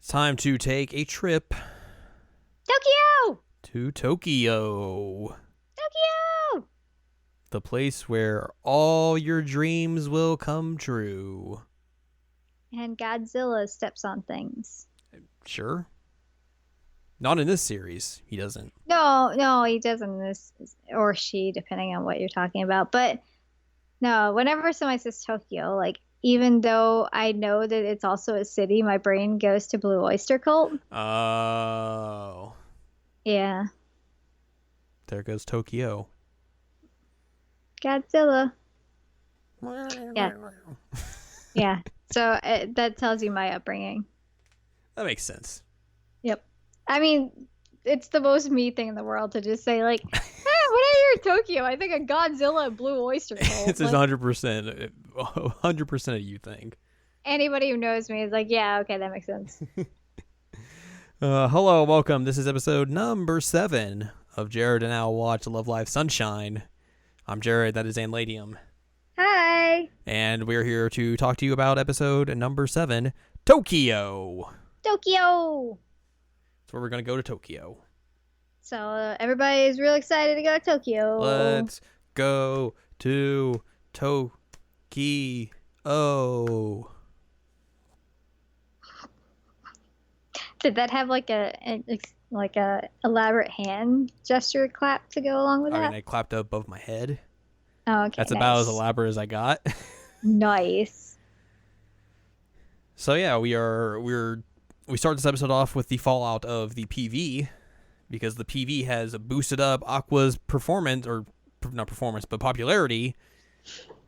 It's time to take a trip Tokyo! to Tokyo, Tokyo! the place where all your dreams will come true. And Godzilla steps on things. Sure. Not in this series. He doesn't. No, he doesn't. This or she, depending on what you're talking about. But no, whenever somebody says Tokyo, like even though I know that it's also a city, my brain goes to Blue Oyster Cult. Oh. Yeah, There goes Tokyo. Godzilla. Yeah, yeah. So that tells you my upbringing. That makes sense. Yep. I mean, it's the most me thing in the world to just say like, when I hear Tokyo, I think of Godzilla and Blue Oyster Cult. It's just 100%. 100% of you think. Anybody who knows me is like, yeah, okay, that makes sense. Hello, welcome. This is episode number 7 of Jared and Al Watch Love Live Sunshine. I'm Jared, that is Anladium. Hi. And we're here to talk to you about episode number 7, Tokyo. Tokyo. That's where we're going to go to Tokyo. So everybody's real excited to go to Tokyo. Let's go to Tokyo. Did that have like a elaborate hand gesture clap to go along with I that? mean, I clapped above my head. Oh, okay. That's about as nice. elaborate as I got. Nice. So yeah, we start this episode off with the fallout of the PV, because the PV has boosted up Aqua's performance, or not performance, but popularity,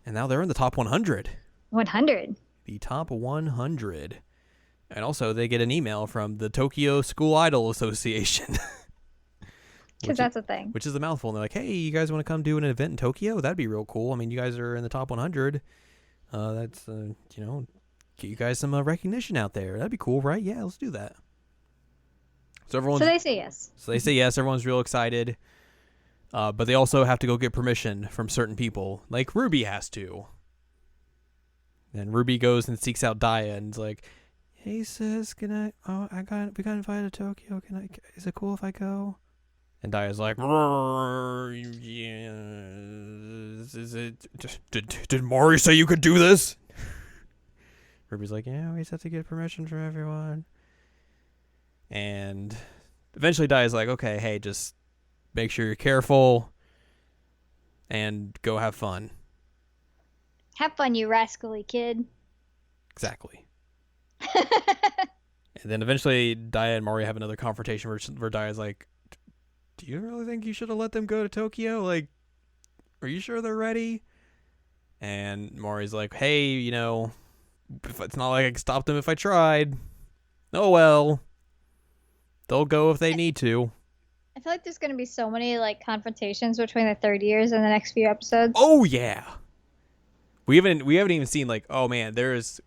and now they're in the top 100. 100. The top 100. And also they get an email from the Tokyo School Idol Association. Because that's a thing. Which is a mouthful. And they're like, hey, you guys want to come do an event in Tokyo? That'd be real cool. I mean, you guys are in the top 100. That's, get you guys some recognition out there. That'd be cool, right? Yeah, let's do that. So they say yes. So they say yes. Everyone's real excited. But they also have to go get permission from certain people. Like Ruby has to. And Ruby goes and seeks out Daya and is like, hey sis, we got invited to Tokyo. Is it cool if I go? And Daya's like, did Mori say you could do this? Ruby's like, yeah, we just have to get permission from everyone. And eventually Daya's like, okay, hey, just make sure you're careful and go have fun. Have fun, you rascally kid. Exactly. And then eventually Daya and Mori have another confrontation where Daya's like, do you really think you should have let them go to Tokyo? Like, are you sure they're ready? And Mori's like, hey, it's not like I could stop them if I tried. Oh well. They'll go if they need to. I feel like there's going to be so many like confrontations between the third years in the next few episodes. Oh yeah. We haven't even seen like, oh man,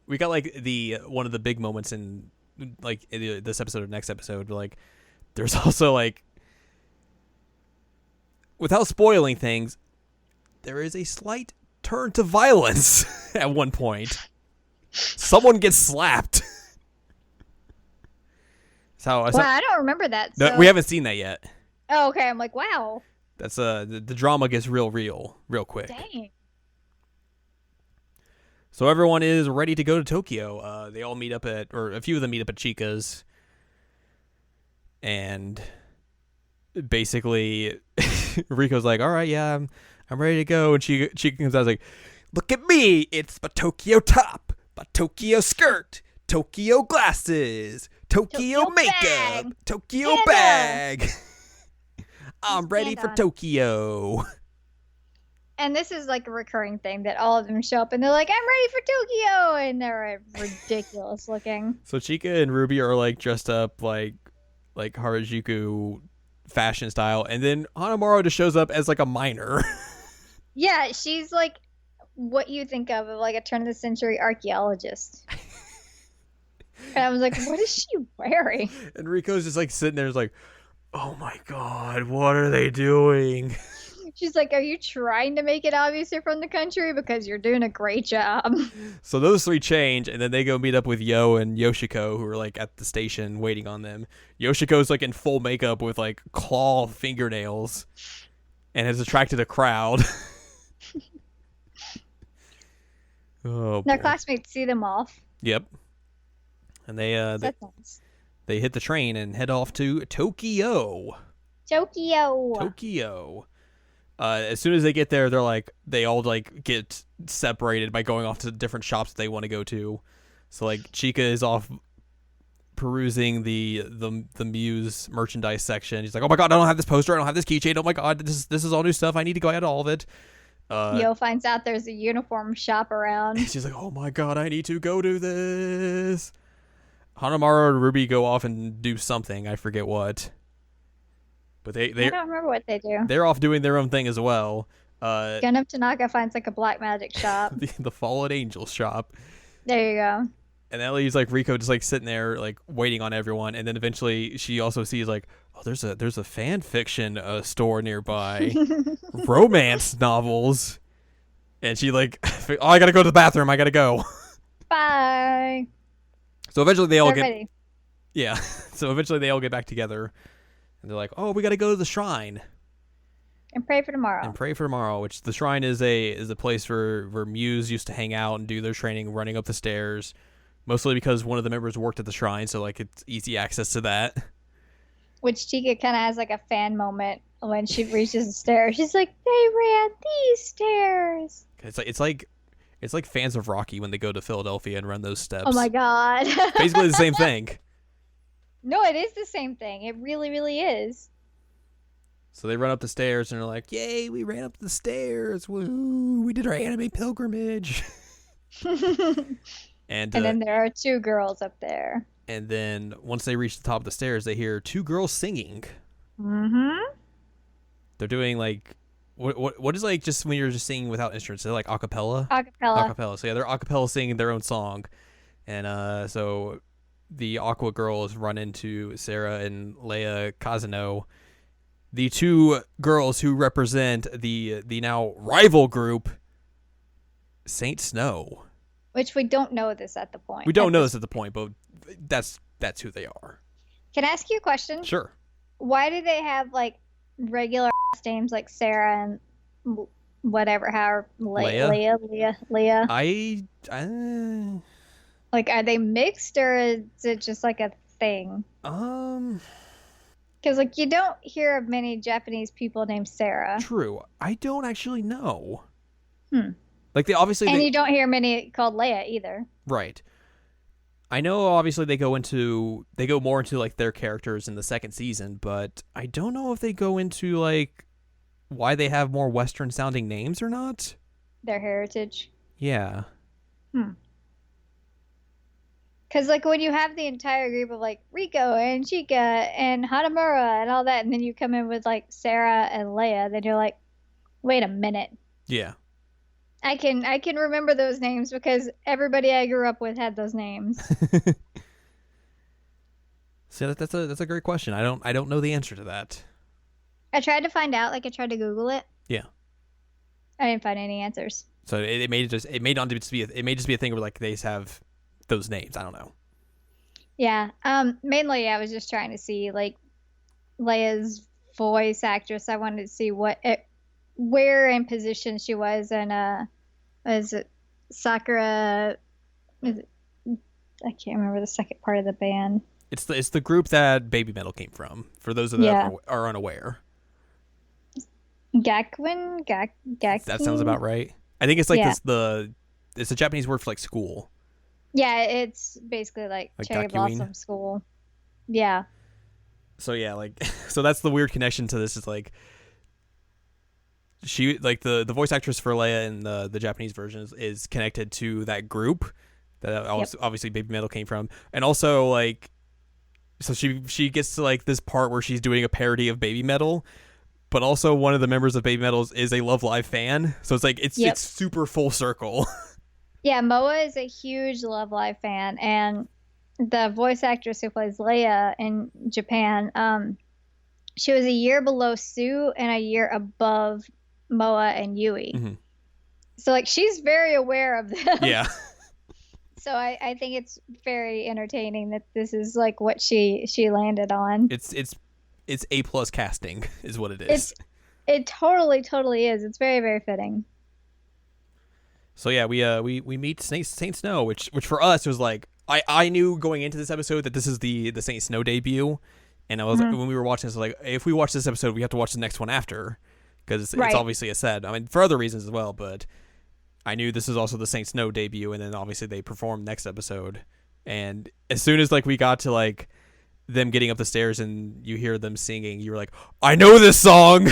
we got like the one of the big moments in like this episode or next episode, but like there's also like, without spoiling things, there is a slight turn to violence at one point. Someone gets slapped. Wow, I don't remember that. No, we haven't seen that yet. Oh, okay. I'm like, wow. That's the drama gets real quick. Dang. So everyone is ready to go to Tokyo. They all meet up or a few of them meet up at Chica's. And basically, Riko's like, all right, yeah, I'm ready to go. And Chica comes out like, look at me. It's my Tokyo top, my Tokyo skirt, Tokyo glasses, Tokyo makeup, bag. Tokyo bag. I'm ready for Tokyo. And this is like a recurring thing that all of them show up and they're like, I'm ready for Tokyo. And they're ridiculous looking. So Chica and Ruby are like dressed up like Harajuku fashion style. And then Hanamaru just shows up as like a miner. Yeah, she's like what you think of like a turn of the century archaeologist. And I was like, what is she wearing? And Riko's just like sitting there, like, oh my god, what are they doing? She's like, "Are you trying to make it obvious you're from the country? Because you're doing a great job." So those three change, and then they go meet up with Yo and Yoshiko, who are like at the station waiting on them. Yoshiko's like in full makeup with like claw fingernails, and has attracted a crowd. Oh Their boy. classmates see them off. Yep. And That's nice. they hit the train and head off to Tokyo. Tokyo. Tokyo. As soon as they get there, they all like get separated by going off to different shops they want to go to. So like Chica is off perusing the Muse merchandise section. He's like, "Oh my god, I don't have this poster. I don't have this keychain. Oh my god, this is all new stuff. I need to go get all of it." Yo finds out there's a uniform shop around. She's like, "Oh my god, I need to go to this." Hanamaru and Ruby go off and do something. I forget what. But I don't remember what they do. they're off doing their own thing as well. Gundam Tanaka finds like a black magic shop. the Fallen Angels shop. There you go. And that leaves like Rico just like sitting there like waiting on everyone, and then eventually she also sees like, oh, there's a fan fiction store nearby, romance novels, and she like, oh, I gotta go to the bathroom, I gotta go. Bye. So eventually they all They're get ready. yeah. So eventually they all get back together, and they're like, oh, we gotta go to the shrine And pray for tomorrow. and pray for tomorrow. Which the shrine is a place where Muse used to hang out and do their training, running up the stairs. Mostly because one of the members worked at the shrine, so like it's easy access to that. Which Chica kind of has like a fan moment when she reaches the stairs. She's like, "They ran these stairs." It's like fans of Rocky when they go to Philadelphia and run those steps. Oh my god. Basically the same thing. No, it is the same thing. It really, really is. So they run up the stairs and they're like, "Yay, we ran up the stairs! Woo! We did our anime pilgrimage." And And then there are two girls up there. and then once they reach the top of the stairs, they hear two girls singing. Mm-hmm. They're doing like what is like just when you're just singing without instruments? They're like acapella. Acapella. Acapella. So yeah, they're acapella singing their own song, and so the Aqua girls run into Sarah and Leia Kazano, the two girls who represent the now rival group, Saint Snow. Which we don't know this at the point. We don't know this at the point, but that's who they are. Can I ask you a question? Sure. Why do they have like regular names like Sarah and whatever, however, Leia? Like, are they mixed or is it just like a thing? Because like you don't hear of many Japanese people named Sarah. True. I don't actually know. Hmm. Like they obviously And you don't hear many called Leia either. right. I know obviously they go more into like their characters in the second season, but I don't know if they go into like why they have more Western sounding names or not. Their heritage. Yeah. Because like when you have the entire group of like Rico and Chica and Hanamura and all that, and then you come in with like Sarah and Leia, then you're like, wait a minute. Yeah. I can remember those names because everybody I grew up with had those names. So that's a great question. I don't know the answer to that. I tried to find out, like I tried to Google it. Yeah. I didn't find any answers. So it may just be a thing where like they have those names. I don't know. Yeah. Mainly I was just trying to see like Leia's voice actress. I wanted to see where in position she was, and was it Sakura? I can't remember the second part of the band. It's the group that Baby Metal came from. For those of that are unaware. Gakuin. That sounds about right. I think it's like Yeah. it's a Japanese word for like school. Yeah, it's basically like cherry Gakuin? blossom school. Yeah. So yeah, like so that's the weird connection to this is like she like the voice actress for Leia in the Japanese version is connected to that group that obviously Baby Metal came from, and also like so she gets to like this part where she's doing a parody of Baby Metal, but also one of the members of Baby Metal is a Love Live fan, so it's like it's super full circle. Yeah, Moa is a huge Love Live fan, and the voice actress who plays Leia in Japan, she was a year below Sue and a year above Moa and Yui. Mm-hmm. So like she's very aware of them. Yeah. So I think it's very entertaining that this is like what she landed on. It's A+ casting is what it is. It totally is. It's very, very fitting. So yeah, we meet Saint Snow, which for us was like I knew going into this episode that this is the Saint Snow debut, and I was when we were watching this, like if we watch this episode, we have to watch the next one after, because it's obviously a set. I mean, for other reasons as well, but I knew this is also the Saint Snow debut, and then obviously they perform next episode, and as soon as like we got to like them getting up the stairs and you hear them singing, you were like, I know this song.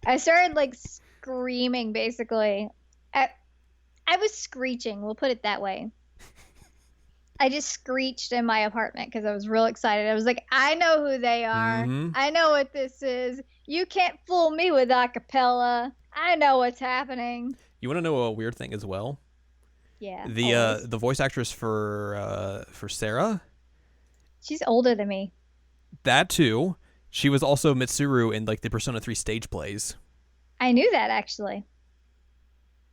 I started like screaming basically. I was screeching, we'll put it that way. I just screeched in my apartment because I was real excited. I was like, I know who they are. Mm-hmm. I know what this is. You can't fool me with acapella. I know what's happening. You want to know a weird thing as well? Yeah. The voice actress for Sarah, she's older than me. that too. She was also Mitsuru in like the Persona 3 stage plays. I knew that actually.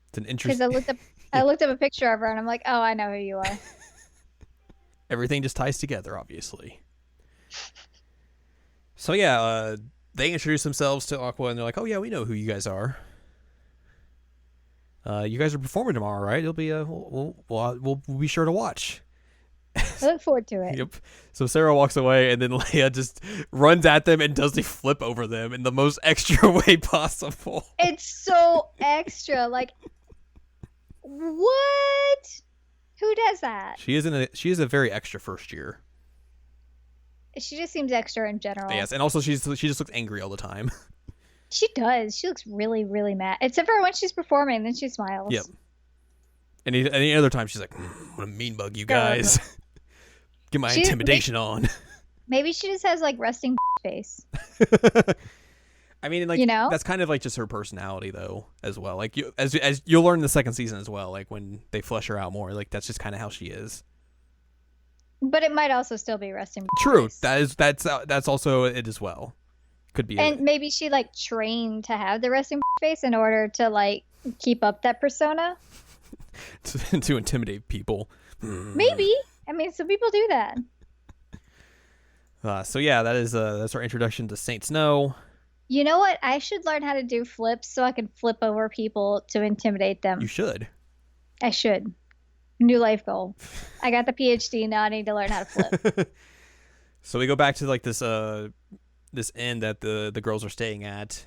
It's an Because interesting. I looked up a picture of her and I'm like, oh, I know who you are. Everything just ties together, obviously. So yeah, they introduce themselves to Aqua and they're like, "Oh yeah, we know who you guys are. You guys are performing tomorrow, right? It'll be we'll be sure to watch." I look forward to it. Yep. So Sarah walks away, and then Leia just runs at them and does the flip over them in the most extra way possible. It's so extra. Like, what? Who does that? She is a very extra first year. She just seems extra in general. Yes, and also she just looks angry all the time. She does. She looks really, really mad. Except for when she's performing, then she smiles. Yep. Any other time she's like, "What a mean bug, you guys." Get my intimidation on. Maybe she just has like resting face. I mean, like, that's kind of like just her personality, though, as well. Like, as you'll learn in the second season as well. Like when they flesh her out more, like that's just kind of how she is. But it might also still be resting. True. Face. That's also it as well. Could be. And maybe she like trained to have the resting face in order to like keep up that persona. to intimidate people. Maybe. I mean, some people do that. So yeah, that's our introduction to Saint Snow. You know what? I should learn how to do flips so I can flip over people to intimidate them. You should. I should. New life goal. I got the PhD, now I need to learn how to flip. So we go back to like this inn that the girls are staying at,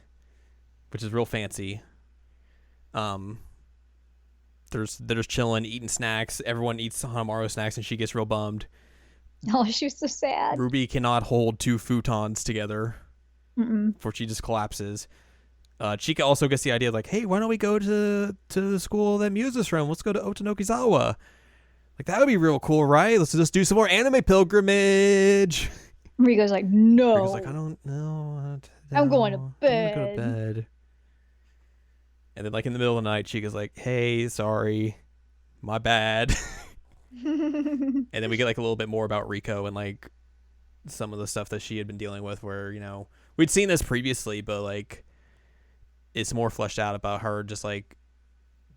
which is real fancy. They're just chilling, eating snacks. Everyone eats Hanamaru snacks, and she gets real bummed. Oh, she was so sad. Ruby cannot hold two futons together, Mm-mm. before she just collapses. Chika also gets the idea like, hey, why don't we go to the school that Muse is from? Let's go to Otanokizawa. Like, that would be real cool, right? Let's just do some more anime pilgrimage. Rigo's like, no. Rigo's like, I don't know. I'm going to I'm bed. gonna go to bed. And then, like, in the middle of the night, Chika's like, hey, sorry. My bad. And then we get, like, a little bit more about Riko and, like, some of the stuff that she had been dealing with where, we'd seen this previously, but, like, it's more fleshed out about her just, like,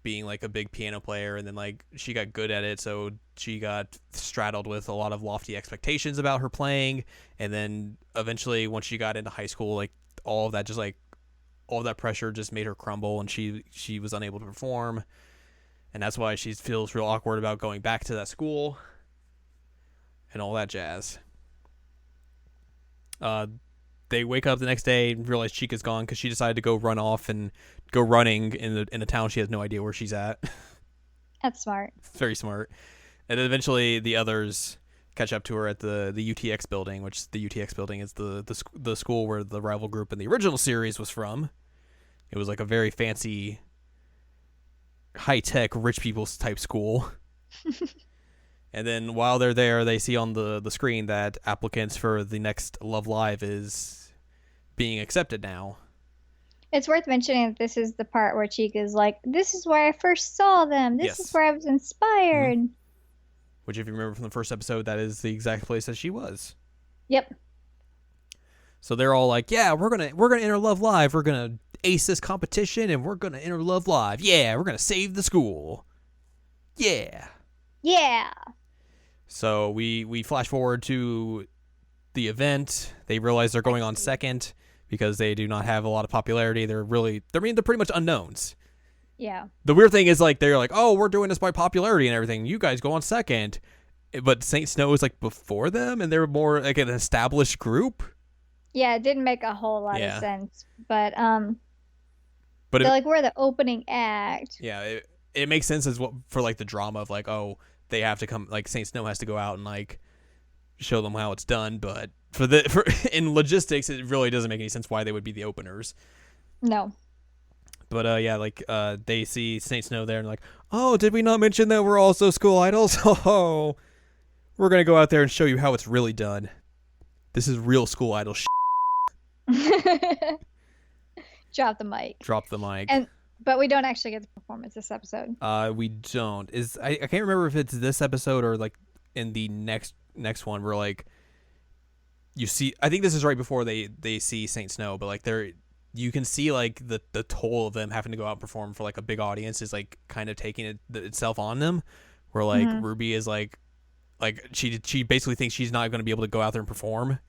being, like, a big piano player, and then, like, she got good at it, so she got straddled with a lot of lofty expectations about her playing, and then eventually, once she got into high school, like, all of that pressure just made her crumble, and she was unable to perform, and that's why she feels real awkward about going back to that school, and all that jazz. They wake up the next day and realize Chika's gone because she decided to go run off and go running in a town she has no idea where she's at. That's smart. Very smart. And then eventually the others catch up to her at the UTX building, which the UTX building is the school where the rival group in the original series was from. It was like a very fancy, high-tech, rich people type school. And then while they're there, they see on the screen that applicants for the next Love Live is being accepted now. It's worth mentioning that this is the part where Chika's like, this is where I first saw them. This is where I was inspired. Mm-hmm. Which, if you remember from the first episode, that is the exact place that she was. Yep. So they're all like, yeah, we're gonna enter Love Live. We're gonna ace this competition, and we're gonna enter Love Live. Yeah, we're gonna save the school. Yeah. Yeah. So we flash forward to the event. They realize they're going on second because they do not have a lot of popularity. They're pretty much unknowns. Yeah. The weird thing is, like, they're like, oh, we're doing this by popularity and everything. You guys go on second. But Saint Snow is, like, before them, and they're more, like, an established group. Yeah, it didn't make a whole lot of sense. But they're like, we're the opening act. Yeah, it makes sense as for, like, the drama of, like, oh, they have to come, like, Saint Snow has to go out and, like, show them how it's done. But in logistics, it really doesn't make any sense why they would be the openers. No. But they see Saint Snow there and like, oh, did we not mention that we're also school idols? Oh, we're gonna go out there and show you how it's really done. This is real school idol shit. Drop the mic. Drop the mic. But we don't actually get the performance this episode. We don't. I can't remember if it's this episode or like in the next one where like you see. I think this is right before they see Saint Snow, but like you can see like the toll of them having to go out and perform for like a big audience is like kind of taking itself on them, where like Ruby is like she basically thinks she's not going to be able to go out there and perform.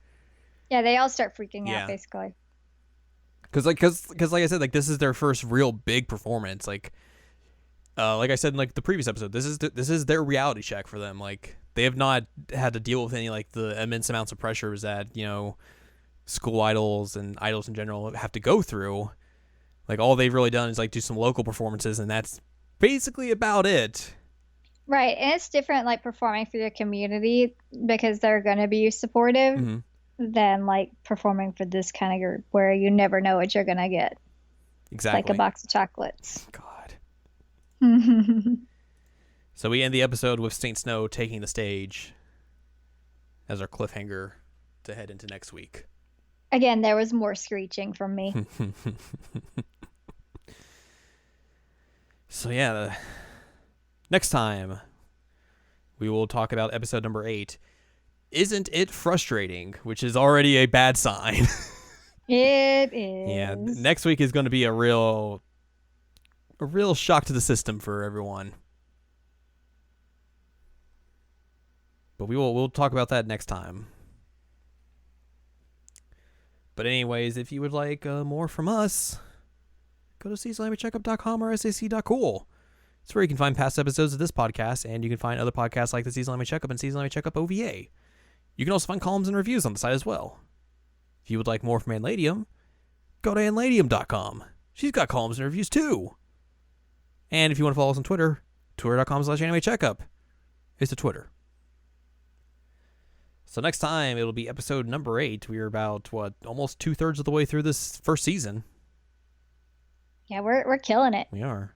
Yeah, they all start freaking out basically. Because like I said, like this is their first real big performance. Like I said in like the previous episode, this is their reality check for them. Like they have not had to deal with any like the immense amounts of pressures that school idols and idols in general have to go through. Like all they've really done is like do some local performances, and that's basically about it. Right, and it's different like performing for your community because they're going to be supportive than like performing for this kind of group where you never know what you're going to get. Exactly. Like a box of chocolates. God. So we end the episode with Saint Snow taking the stage as our cliffhanger to head into next week. Again, there was more screeching from me. So yeah, next time we will talk about episode number 8. Isn't it frustrating? Which is already a bad sign. It is. Yeah, next week is going to be a real shock to the system for everyone. But we'll talk about that next time. But anyways, if you would like more from us, go to seasonallamycheckup.com or sac.cool. It's where you can find past episodes of this podcast, and you can find other podcasts like the Seasonal Anime Checkup and Seasonal Anime Checkup OVA. You can also find columns and reviews on the site as well. If you would like more from Anladium, go to anladium.com. She's got columns and reviews too. And if you want to follow us on Twitter, twitter.com/animecheckup is the Twitter. So next time, it'll be episode number 8. We are about, almost 2/3 of the way through this first season. Yeah, we're killing it. We are.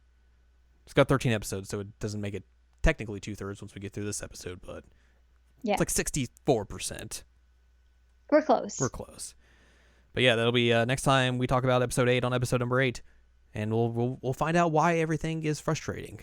It's got 13 episodes, so it doesn't make it technically 2/3 once we get through this episode, but it's like 64%. We're close. We're close. But yeah, that'll be next time we talk about episode 8 on episode number 8, and we'll find out why everything is frustrating.